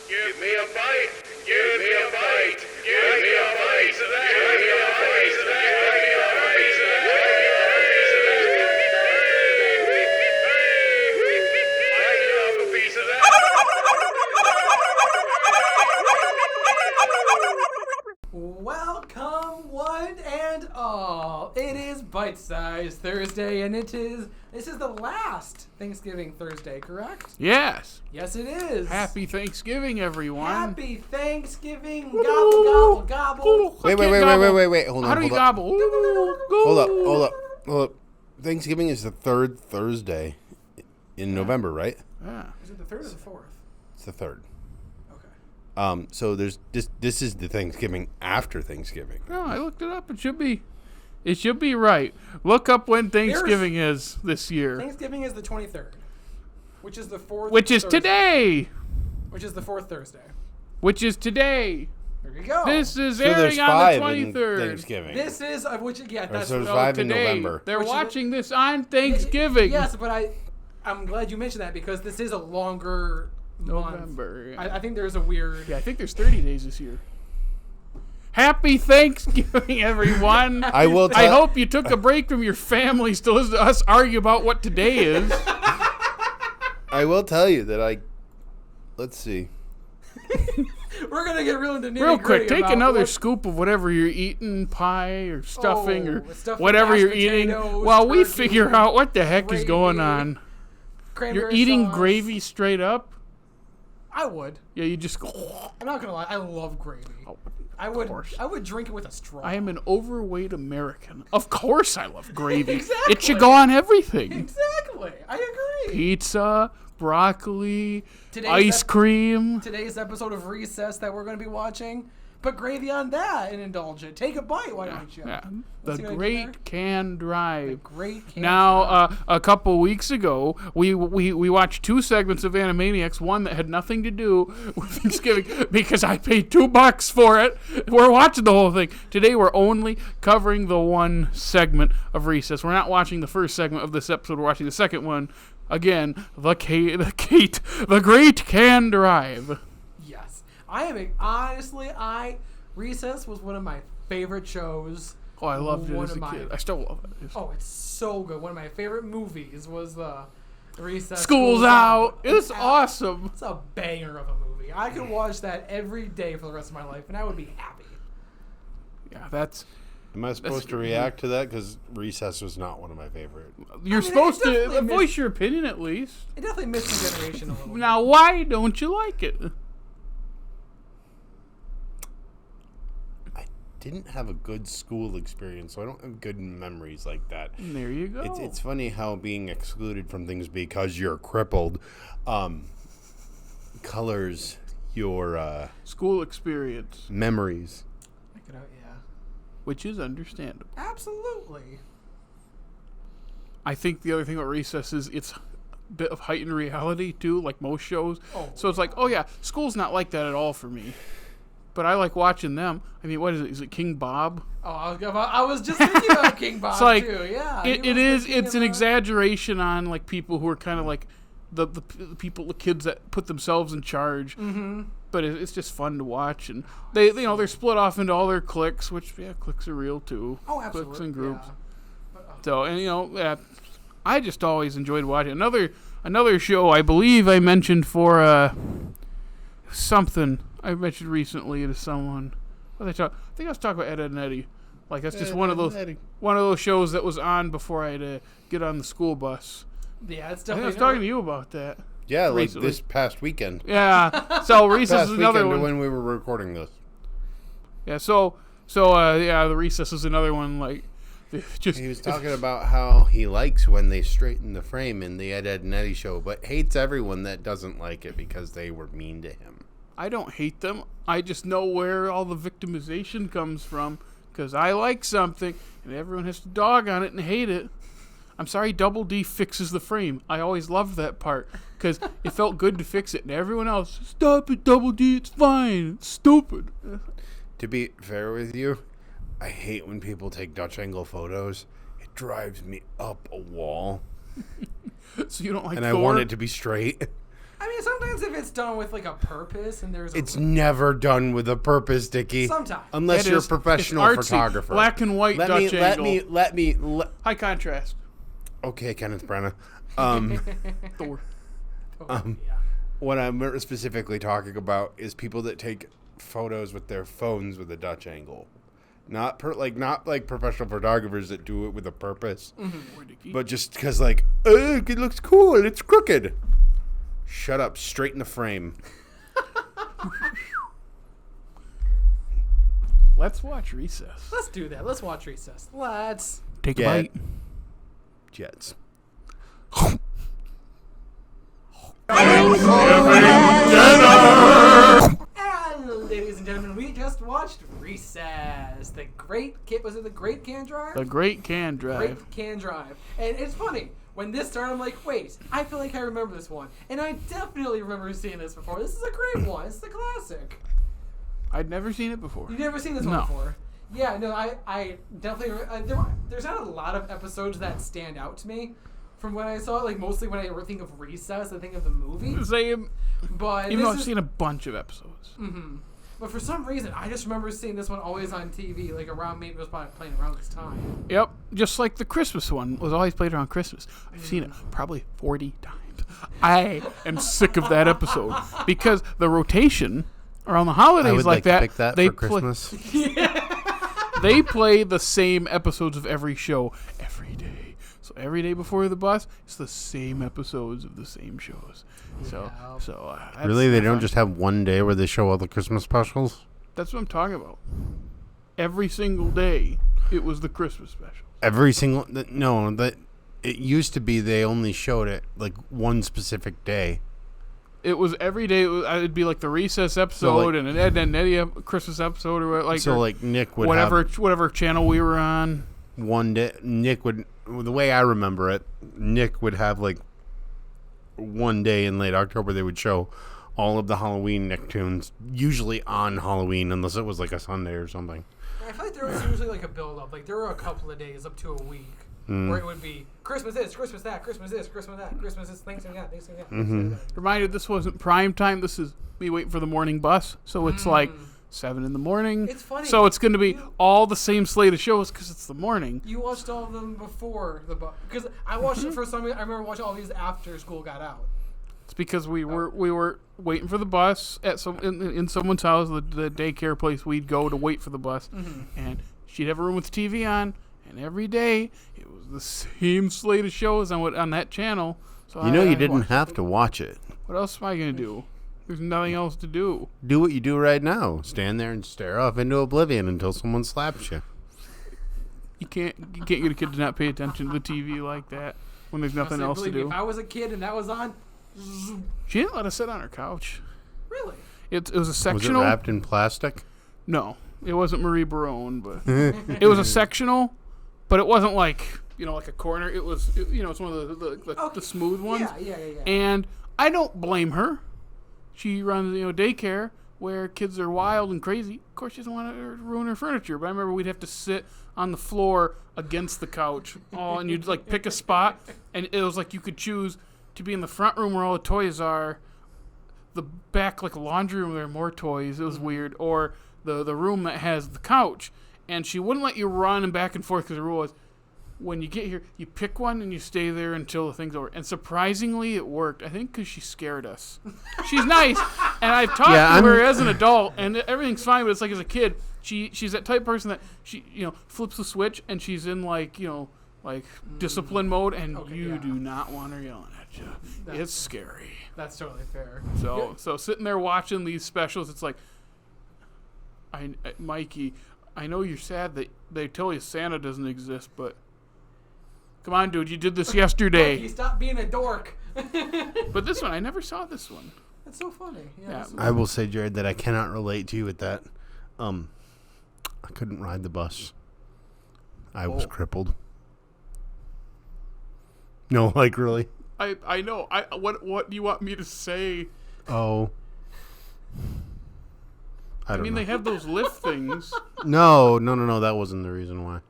Give me a bite. Give me a bite. Give me a bite of that. Give me a bite of that. Give me a bite of that. I love a piece of that. Welcome, one and all. It is Bite Size Thursday, and this is the last Thanksgiving Thursday, correct? Yes. Yes, it is. Happy Thanksgiving, everyone. Happy Thanksgiving. Gobble, gobble, gobble. Wait. Hold on. How do you hold up. gobble? Ooh, Hold up. Thanksgiving is the third Thursday in November, right? Yeah. Is it the third or the fourth? It's the third. Okay. So there's this is the Thanksgiving after Thanksgiving. No, I looked it up. It should be right. Look up when Thanksgiving is this year. Thanksgiving is the 23rd, which is the fourth. Which is Thursday, today. Which is the fourth Thursday. Which is today. There you go. This is So there's airing on five the in 23rd. Thanksgiving. This is which yeah. That's so there's what- five in today. November. They're Which is watching this on Thanksgiving. Yes, but I'm glad you mentioned that because this is a longer November. month. Yeah. I think there's a weird. Yeah, I think there's 30 days this year. Happy Thanksgiving, everyone. I will. I hope you took a break from your families to listen to us argue about what today is. I will tell you that let's see. We're gonna get real into nitty Real quick, take about another what- scope of whatever you're eating, pie or stuffing or stuffing, whatever mashed you're eating, potatoes, while we turkey, figure out what the heck is going gravy, on. cranberry You're eating sauce. gravy straight up? I would. Yeah, you just go. I'm not gonna lie. I love gravy. Oh, I would. course. I would drink it with a straw. I am an overweight American. Of course I love gravy. Exactly. It should go on everything. Exactly. I agree. Pizza, broccoli, Today's ice ep- cream. Today's episode of Recess that we're gonna be watching. Put gravy on that and indulge it. Take a bite. Why don't you? Yeah, What's the he gonna do there? Great Can Drive. Great. Can Now, a couple weeks ago, we watched two segments of Animaniacs, one that had nothing to do with Thanksgiving because I paid $2 for it. We're watching the whole thing. Today, we're only covering the one segment of Recess. We're not watching the first segment of this episode. We're watching the second one. Again, the Great Can Drive. Yes. Recess was one of my favorite shows. Oh, I loved it One as a of my- kid. I still love it. Oh, it's so good. One of my favorite movies was the Recess. School's out. It's awesome. It's a banger of a movie. I could watch that every day for the rest of my life, and I would be happy. Yeah, that's... Am I supposed to react to that? Because Recess was not one of my favorite. You're mean, supposed it to definitely voice your opinion at least. It definitely missed a generation a little Now, why don't you like it? I didn't have a good school experience, so I don't have good memories like that. There you go. It's funny how being excluded from things because you're crippled colors your School experience, memories. bit. Check it out, yeah. which is understandable. Absolutely. I think the other thing about Recess is it's a bit of heightened reality, too, like most shows. Oh, So it's like, oh, yeah, school's not like that at all for me. But I like watching them. I mean, what is it? Is it King Bob? Oh, I was just thinking about King Bob, It's like, too. Yeah. It's an exaggeration on, like, people who are kind of like the people, the kids that put themselves in charge. Mm-hmm. But it's just fun to watch. And they're split off into all their cliques, which, yeah, cliques are real, too. Oh, absolutely. Cliques and groups. Yeah. So, and I just always enjoyed watching another show. I believe I mentioned for something I mentioned recently to someone. I think I was talking about Ed, and Eddie. Like that's just one of those shows that was on before I had to get on the school bus. Yeah, it's I think definitely. I was talking to you about that. Yeah, like recently. this past weekend. Yeah. So Recess Past is another weekend one. when we were recording this. Yeah. So the Recess is another one. Like just He was talking about how he likes when they straighten the frame in the Ed, and Eddie show, but hates everyone that doesn't like it because they were mean to him. I don't hate them. I just know where all the victimization comes from because I like something and everyone has to dog on it and hate it. I'm sorry, Double D fixes the frame. I always loved that part because it felt good to fix it, and everyone else, stop it, Double D, it's fine, it's stupid. To be fair with you, I hate when people take Dutch angle photos. It drives me up a wall, So you don't like and Thor? I want it to be straight. I mean, sometimes if it's done with like a purpose and there's It's never done with a purpose, Dickie. Sometimes. Unless It you're is. a professional It's artsy. photographer. Black and white let Dutch me, angle. High contrast. Okay, Kenneth Branagh. Thor. yeah. What I'm specifically talking about is people that take photos with their phones with a Dutch angle. Not like professional photographers that do it with a purpose, but just because it looks cool. It's crooked. Shut up. Straighten the frame. Let's watch Recess. Let's do that. Let's watch Recess. Let's. Take a Get bite. Jets. And ladies and gentlemen, we just watched Recess. The Great Can Drive? The Great Can Drive. Great Can Drive. And it's funny. When this started, I'm like, wait, I feel like I remember this one. And I definitely remember seeing this before. This is a great one. It's the classic. I'd never seen it before. You've never seen this one before? Yeah, no, I definitely... there's not a lot of episodes that stand out to me from when I saw it. Like, mostly when I think of Recess, I think of the movie. Same. But Even though I've seen a bunch of episodes. Mm-hmm. But for some reason, I just remember seeing this one always on TV, like around, maybe it was probably playing around this time. Yep. Just like the Christmas one was always played around Christmas. I've seen it probably 40 times. I am sick of that episode because the rotation around the holidays I would like that, to pick that they for Christmas. they play the same episodes of every show every day. So every day before the bus, it's the same episodes of the same shows. So that's Really? They don't fun. just have one day where they show all the Christmas specials? That's what I'm talking about. Every single day, it was the Christmas special. Every single... No, that it used to be they only showed it like one specific day. It was every day. It'd be like the Recess episode and an Ed and Eddie Christmas episode or like. So or like Nick would whatever channel we were on. One day, Nick would, the way I remember it, Nick would have like one day in late October they would show all of the Halloween Nicktoons, usually on Halloween, unless it was like a Sunday or something. I feel like there was usually like a build-up. Like there were a couple of days up to a week where it would be Christmas this, Christmas that, Christmas this, Christmas that, Christmas this, Thanksgiving that, Thanksgiving that. Thanksgiving that. Reminded this wasn't prime time. This is me waiting for the morning bus. So it's like 7 in the morning. It's funny. So it's going to be all the same slate of shows because it's the morning. You watched all of them before the bus. Because I watched it for some reason. I remember watching all these after school got out. It's because we were waiting for the bus at some in someone's house, the daycare place we'd go to wait for the bus, and she'd have a room with the TV on, and every day it was the same slate of shows on that channel. So You didn't have to watch it. What else am I gonna do? There's nothing else to do. Do what you do right now. Stand there and stare off into oblivion until someone slaps you. You can't get a kid to not pay attention to the TV like that when there's nothing else to Believe me, do. if I was a kid and that was on, She didn't let us sit on her couch. really? It was a Was it sectional. wrapped in plastic? No, it wasn't Marie Barone, but it was a sectional. But it wasn't like like a corner. It was it's one of the smooth ones. Yeah. And I don't blame her. She runs daycare where kids are wild and crazy. Of course, she doesn't want to ruin her furniture. But I remember we'd have to sit on the floor against the couch. And you'd like pick a spot, and it was like you could choose to be in the front room where all the toys are, the back like laundry room where there are more toys. It was weird, or the room that has the couch. And she wouldn't let you run and back and forth because the rule was, when you get here, you pick one and you stay there until the thing's over. And surprisingly, it worked. I think because she scared us. She's nice, and I've talked to her as an adult, and everything's fine. But it's like as a kid, she's that type of person that she flips the switch and she's in like discipline mode, and you do not want her yelling at you. It's scary. That's totally fair. So sitting there watching these specials, it's like, Mikey, I know you're sad that they tell you Santa doesn't exist, but come on, dude, you did this yesterday. Mikey, stop being a dork. But this one, I never saw this one. That's so funny. Yeah. I will say, Jared, that I cannot relate to you with that. I couldn't ride the bus. I was crippled. No, like really. I know. What do you want me to say? Oh. I mean, know. they have those lift things. No. That wasn't the reason why.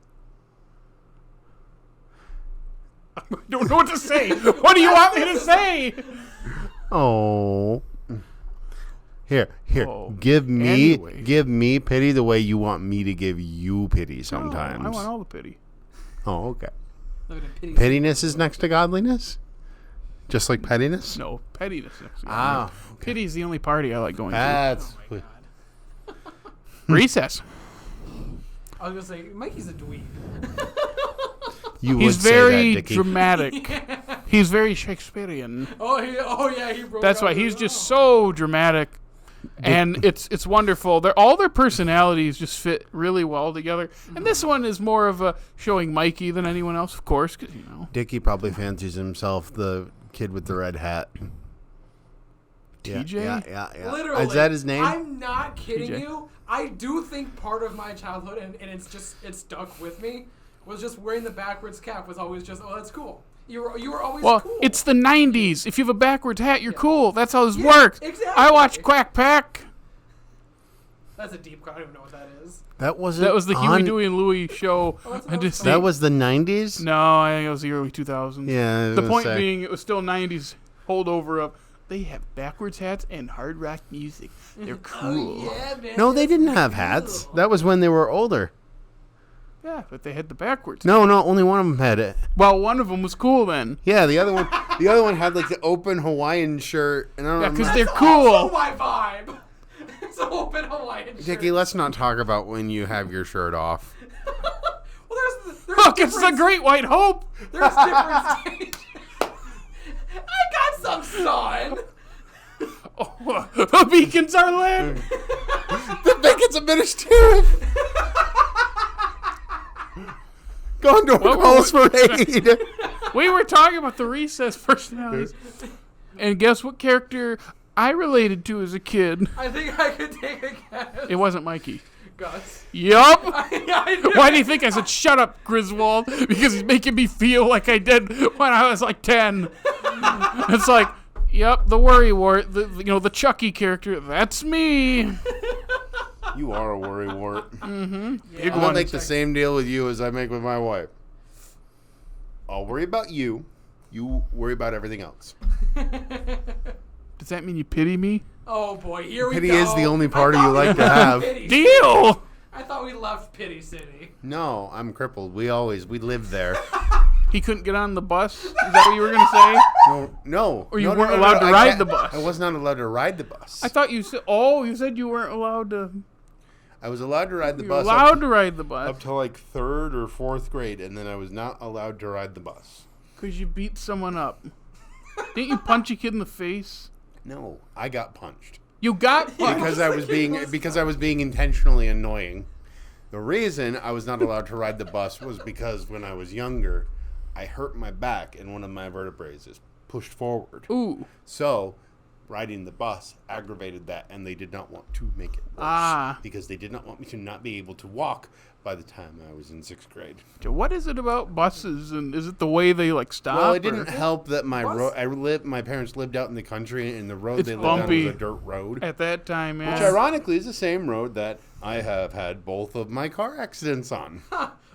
I don't know what to say. What do you want me to say? Oh. Here. Oh. Give me Anyway. pity the way you want me to give you pity sometimes. No, I want all the pity. Oh, okay. Living in pity. Pettiness is next to godliness? Just like pettiness? No, pettiness. Next Ah. Pity is the only party I like going to. That's Oh my God. Recess. I was gonna say Mikey's a dweeb. you He's would say very that, Dickie. dramatic. He's very Shakespearean. Oh yeah, he wrote. That's why he's just so dramatic, and it's wonderful. All their personalities just fit really well together. And this one is more of a showing Mikey than anyone else, of course, 'cause, Dickie probably fancies himself the kid with the red hat. TJ? Yeah. Literally. Is that his name? I'm not kidding TJ. you. I do think part of my childhood, and it's stuck with me, was just wearing the backwards cap. Was always just, oh, that's cool. You were always Well, cool. it's the 90s. If you have a backwards hat, you're cool. That's how this Yeah, works. exactly. I watched Quack Pack. That's a deep cut. I don't even know what that is. That wasn't That was the Huey, on- Dewey, and Louie show. Oh, that's on Disney. That was the 90s? No, I think it was the early 2000s. Yeah. I was The gonna point say. being, it was still 90s holdover of they have backwards hats and hard rock music. They're cool. Oh, yeah, man. No, they that's didn't pretty have hats. cool. That was when they were older. Yeah, but they had the backwards. No, only one of them had it. Well, one of them was cool then. Yeah, the other one had like the open Hawaiian shirt, and I don't Yeah, know. 'cause That's they're cool. also my vibe. It's an open Hawaiian shirt. Dickie, let's not talk about when you have your shirt off. Well, there's Look, it's the different- Great White Hope. There's different stages. I got some sun. Oh, the beacons are lit. The Beckett's a ministerial. Going to a What were Coles we- parade. We were talking about the recess personalities. And guess what character I related to as a kid? I think I could take a guess. It wasn't Mikey. Gus. Yup. I knew Why do you think I said shut up, Griswold? Because he's making me feel like I did when I was like 10. It's like, yep, the worry wart, the Chucky character, that's me. You are a worry wart. Big I'm one. gonna make the same deal with you as I make with my wife. I'll worry about you. You worry about everything else. Does that mean you pity me? Oh boy, here we Pity go. is the only I party thought you we like to left have. Pity Deal. City. I thought we left Pity City. No, I'm crippled. We live there. He couldn't get on the bus? Is that what you were going to say? No. Or you No, weren't no, allowed to I ride can't- the bus. I was not allowed to ride the bus. I thought you said, you said you weren't allowed to. I was allowed to ride the You were bus allowed to ride the bus up to like 3rd or 4th grade, and then I was not allowed to ride the bus. because you beat someone up. Didn't you punch a kid in the face? No, I got punched You got punched. because I was being intentionally annoying. The reason I was not allowed to ride the bus was because when I was younger, I hurt my back and one of my vertebrae is pushed forward. Ooh. So, riding the bus aggravated that, and they did not want to make it worse. Ah. Because they did not want me to not be able to walk by the time I was in 6th grade. So what is it about buses, and is it the way they stop? Well, it or- didn't help that my Bus? my parents lived out in the country, and the road It's they lived on bumpy. was a dirt road. At that time, yeah. Which ironically is the same road that I have had both of my car accidents on.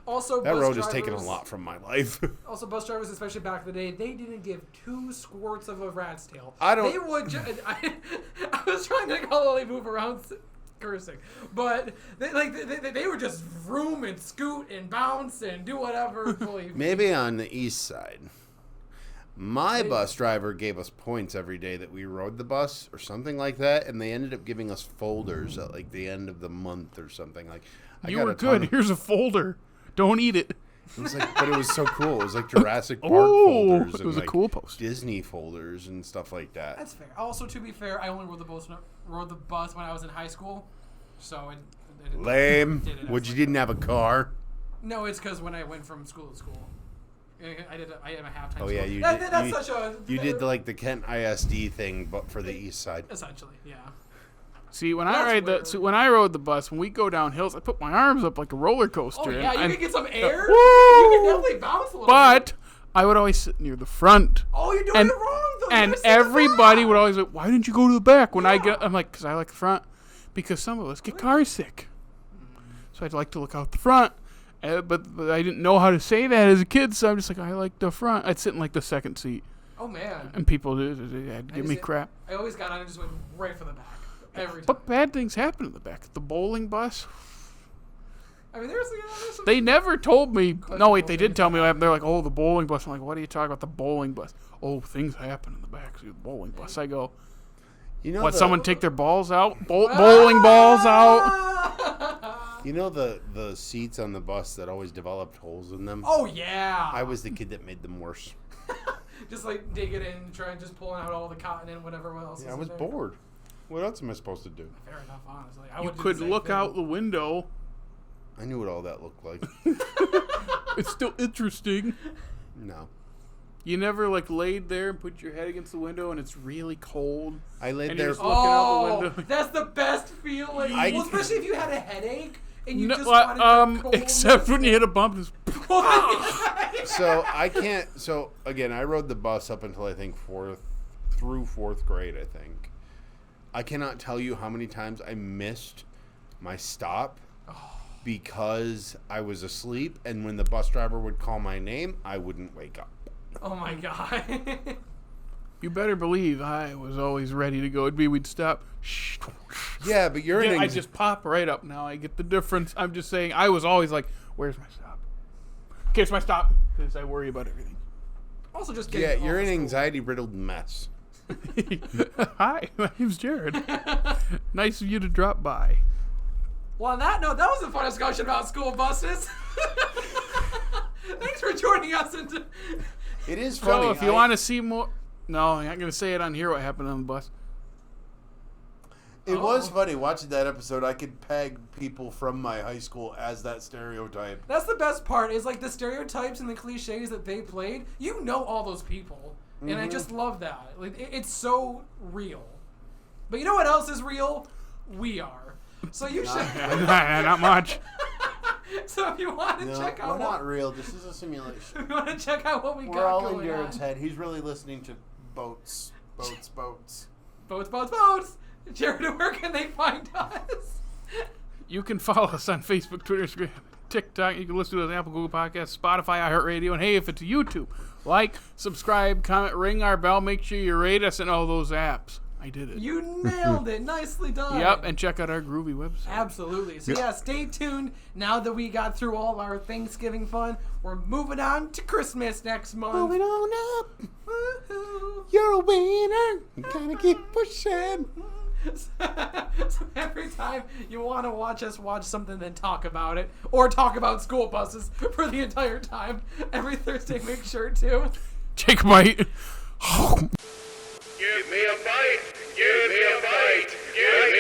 Also, That bus road has taken a drivers- lot from my life. Also, bus drivers, especially back in the day, they didn't give 2 squirts of a rat's tail. I don't- They would. I was trying to call move around, cursing, but they would just vroom and scoot and bounce and do whatever. Believe me. Maybe on the east side. My bus driver gave us points every day that we rode the bus or something like that, and they ended up giving us folders at like the end of the month or something. Like I You got were a ton good. of- Here's a folder. Don't eat it. It was like, but it was so cool. It was like Jurassic Park Oh, folders. it and was a like cool poster. Disney folders and stuff like that. That's fair. Also, to be fair, I only rode the bus when I was in high school, so it Lame. did it Would you as didn't have a car? No, it's because when I went from school to school, I had a halftime. Oh yeah, school. you That- did. That's you, such a. you did the Kent ISD thing, but for the east side. Essentially, yeah. See, when That's weird. when I rode the bus, when we go down hills, I put my arms up like a roller coaster. Oh yeah, you and- can get some air. Woo! You can definitely bounce a little. But bit. I would always sit near the front. Oh, you're doing and it wrong though. You and gotta sit in the everybody back. would always like, why didn't you go to the back? When Yeah. I'm like, because I like the front. Because some of us get car sick. So I'd like to look out the front. But I didn't know how to say that as a kid, so I'm just like, I like the front. I'd sit in like the second seat. Oh man. And people had to give me crap. I always got on and just went right for the back every time. But bad things happen in the back. The bowling bus. I mean, there's some. They never told me. No, wait, they did tell me what happened. They're like, oh, the bowling bus. I'm like, what are you talking about? The bowling bus. Oh, things happen in the back of the bowling bus. I go, You know what, the, someone take their balls out? Bowling balls out? You know the seats on the bus that always developed holes in them? Oh yeah. I was the kid that made them worse. Just like dig it in, try and just pulling out all the cotton and whatever else. I was bored. What else am I supposed to do? Fair enough, honestly. You could look out the window. I knew what all that looked like. It's still interesting. No. You never laid there and put your head against the window and it's really cold. I laid and there. You're just looking out the window. That's the best feeling. Well, especially if you had a headache and you just wanted the cold. Except when you hit a bump. Just, So I can't. So again, I rode the bus up until I think fourth grade. I think. I cannot tell you how many times I missed my stop because I was asleep, and when the bus driver would call my name, I wouldn't wake up. Oh my god. you better believe I was always ready to go. We'd stop. Yeah, but you're I just pop right up now. I get the difference. I'm just saying, I was always like, where's my stop? Here's my stop. Because I worry about everything. Also, just you're an anxiety-riddled mess. Hi, my name's Jared. Nice of you to drop by. Well, on that note, that was a fun discussion about school buses. Thanks for joining us. It is funny. So, if you want to see more... No, I'm not going to say it on here what happened on the bus. It was funny watching that episode. I could peg people from my high school as that stereotype. That's the best part, is the stereotypes and the cliches that they played. You know all those people. And I just love that. It's so real. But you know what else is real? We are. So you should... Not much. So if you want to check out... We're not real. This is a simulation. If you want to check out what we're got all going in Jared's on. head. He's really listening to boats. Boats. Jared, where can they find us? You can follow us on Facebook, Twitter, Instagram, TikTok. You can listen to us on Apple, Google Podcasts, Spotify, iHeartRadio. And hey, if it's YouTube, like, subscribe, comment, ring our bell. Make sure you rate us in all those apps. I did it. You nailed it. Nicely done. Yep, and check out our groovy website. Absolutely. So yeah, stay tuned. Now that we got through all our Thanksgiving fun, we're moving on to Christmas next month. Moving on up. Woo-hoo. You're a winner. You gotta keep pushing. So every time you want to watch us watch something, then talk about it, or talk about school buses for the entire time, every Thursday, make sure to take a bite. Give me a bite. Give me a bite. Give me